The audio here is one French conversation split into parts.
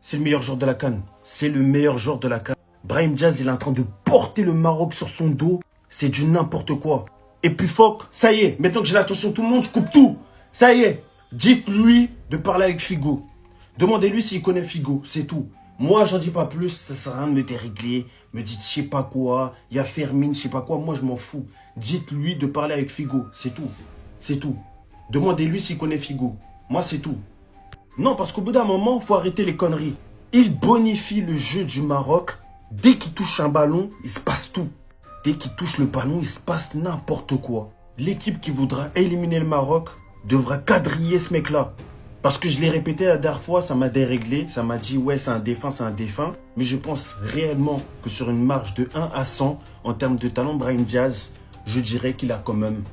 C'est le meilleur joueur de la CAN. C'est le meilleur joueur de la CAN. Brahim Diaz, il est en train de porter le Maroc sur son dos. C'est du n'importe quoi. Et puis Fock, ça y est, maintenant que j'ai l'attention de tout le monde, je coupe tout. Ça y est, dites-lui de parler avec Figo. Demandez-lui s'il connaît Figo, c'est tout. Moi, j'en dis pas plus, ça sert à rien de me dérégler. Me dites je sais pas quoi, il y a Fermine, je sais pas quoi, moi je m'en fous. Dites-lui de parler avec Figo, c'est tout. C'est tout. Demandez-lui s'il connaît Figo. Moi, c'est tout. Non, parce qu'au bout d'un moment, faut arrêter les conneries. Il bonifie le jeu du Maroc. Dès qu'il touche un ballon, il se passe tout. Dès qu'il touche le ballon, il se passe n'importe quoi. L'équipe qui voudra éliminer le Maroc devra quadriller ce mec-là. Parce que je l'ai répété la dernière fois, ça m'a déréglé. Ça m'a dit, ouais, c'est un défunt, c'est un défunt. Mais je pense réellement que sur une marge de 1 à 100, en termes de talent, Brahim Diaz, je dirais qu'il a quand même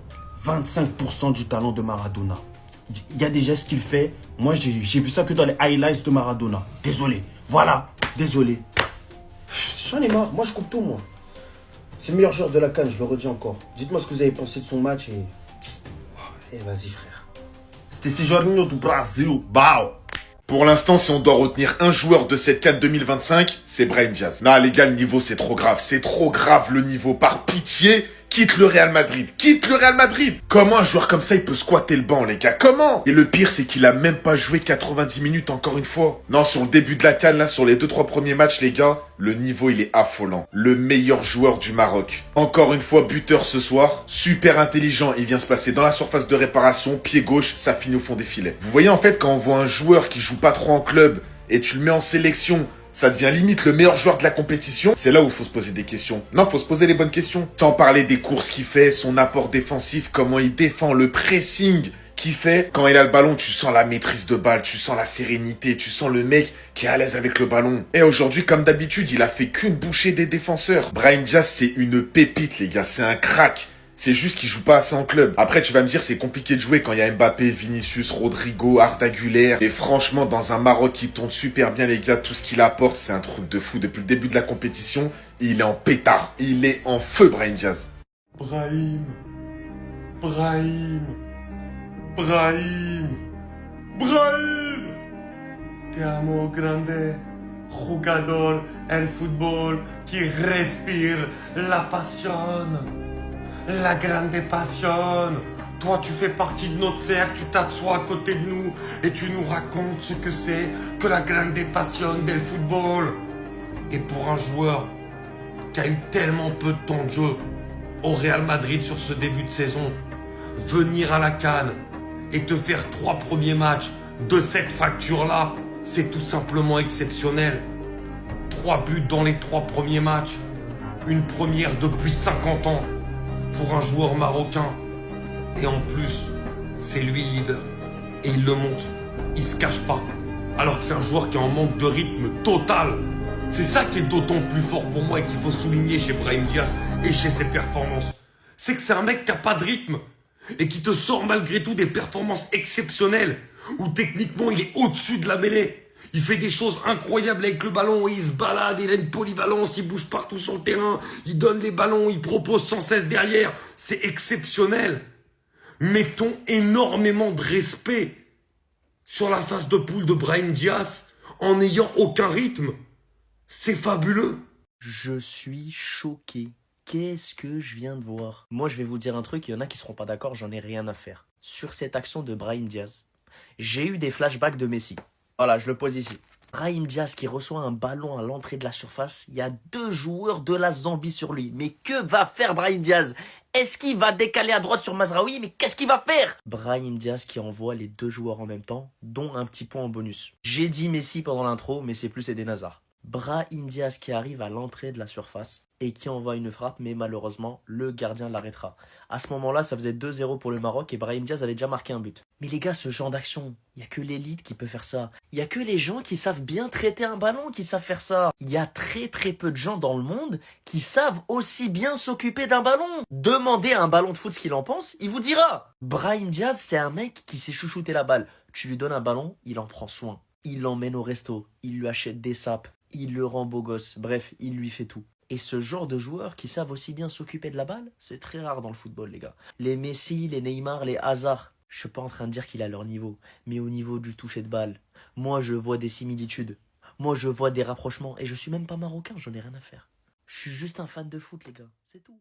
25% du talent de Maradona. Il y a des gestes qu'il fait. Moi, j'ai vu ça que dans les highlights de Maradona. Désolé. Voilà. Désolé. J'en ai marre. Moi, je coupe tout, moi. C'est le meilleur joueur de la CAN, je le redis encore. Dites-moi ce que vous avez pensé de son match et... vas-y, frère. C'était Jorginho du Brasil. Bao. Pour l'instant, si on doit retenir un joueur de cette CAN 2025, c'est Brahim Diaz. Non, les gars, le niveau, c'est trop grave. C'est trop grave, le niveau. Par pitié, quitte le Real Madrid. Quitte le Real Madrid. Comment un joueur comme ça, il peut squatter le banc, les gars? Comment? Et le pire, c'est qu'il a même pas joué 90 minutes encore une fois. Non, sur le début de la CAN, là, sur les 2-3 premiers matchs, les gars, le niveau, il est affolant. Le meilleur joueur du Maroc. Encore une fois, buteur ce soir. Super intelligent, il vient se placer dans la surface de réparation. Pied gauche, ça finit au fond des filets. Vous voyez, en fait, quand on voit un joueur qui joue pas trop en club et tu le mets en sélection, ça devient limite le meilleur joueur de la compétition. C'est là où il faut se poser des questions. Non, faut se poser les bonnes questions. Sans parler des courses qu'il fait, son apport défensif, comment il défend, le pressing qu'il fait. Quand il a le ballon, tu sens la maîtrise de balle, tu sens la sérénité, tu sens le mec qui est à l'aise avec le ballon. Et aujourd'hui, comme d'habitude, il a fait qu'une bouchée des défenseurs. Brahim Diaz, c'est une pépite, les gars. C'est un crack. C'est juste qu'il joue pas assez en club. Après, tu vas me dire, c'est compliqué de jouer quand il y a Mbappé, Vinicius, Rodrigo, Arda Güler. Et franchement, dans un Maroc qui tourne super bien, les gars, tout ce qu'il apporte, c'est un truc de fou. Depuis le début de la compétition, il est en pétard. Il est en feu, Brahim Diaz. Brahim. Brahim. Brahim. Brahim. Te amo grande. Jugador el fútbol qui respire la passion. La grande passion. Toi, tu fais partie de notre cercle, tu t'assois à côté de nous et tu nous racontes ce que c'est que la grande passion del football. Et pour un joueur qui a eu tellement peu de temps de jeu au Real Madrid sur ce début de saison, venir à la CAN et te faire 3 premiers matchs de cette facture-là, c'est tout simplement exceptionnel. 3 buts dans les 3 premiers matchs. Une première depuis 50 ans. Pour un joueur marocain. Et en plus, c'est lui leader. Et il le montre. Il se cache pas. Alors que c'est un joueur qui est en manque de rythme total. C'est ça qui est d'autant plus fort pour moi et qu'il faut souligner chez Brahim Diaz et chez ses performances. C'est que c'est un mec qui a pas de rythme. Et qui te sort malgré tout des performances exceptionnelles. Où techniquement il est au-dessus de la mêlée. Il fait des choses incroyables avec le ballon, il se balade, il a une polyvalence, il bouge partout sur le terrain, il donne les ballons, il propose sans cesse derrière. C'est exceptionnel. Mettons énormément de respect sur la phase de poule de Brahim Diaz en n'ayant aucun rythme. C'est fabuleux. Je suis choqué. Qu'est-ce que je viens de voir? Moi, je vais vous dire un truc, il y en a qui seront pas d'accord, j'en ai rien à faire. Sur cette action de Brahim Diaz, j'ai eu des flashbacks de Messi. Voilà, je le pose ici. Brahim Diaz qui reçoit un ballon à l'entrée de la surface. Il y a 2 joueurs de la Zambie sur lui. Mais que va faire Brahim Diaz? Est-ce qu'il va décaler à droite sur Mazraoui? Mais qu'est-ce qu'il va faire? Brahim Diaz qui envoie les 2 joueurs en même temps, dont un petit point en bonus. J'ai dit Messi pendant l'intro, mais c'est plus Eden Hazard. Brahim Diaz qui arrive à l'entrée de la surface et qui envoie une frappe, mais malheureusement, le gardien l'arrêtera. À ce moment-là, ça faisait 2-0 pour le Maroc et Brahim Diaz avait déjà marqué un but. Mais les gars, ce genre d'action, il n'y a que l'élite qui peut faire ça. Il n'y a que les gens qui savent bien traiter un ballon qui savent faire ça. Il y a très peu de gens dans le monde qui savent aussi bien s'occuper d'un ballon. Demandez à un ballon de foot ce qu'il en pense, il vous dira. Brahim Diaz, c'est un mec qui sait chouchouter la balle. Tu lui donnes un ballon, il en prend soin. Il l'emmène au resto, il lui achète des sapes. Il le rend beau gosse, bref, il lui fait tout. Et ce genre de joueurs qui savent aussi bien s'occuper de la balle, c'est très rare dans le football, les gars. Les Messi, les Neymar, les Hazard, je suis pas en train de dire qu'il a leur niveau, mais au niveau du toucher de balle, moi je vois des similitudes. Moi, je vois des rapprochements et je suis même pas marocain, j'en ai rien à faire. Je suis juste un fan de foot, les gars, c'est tout.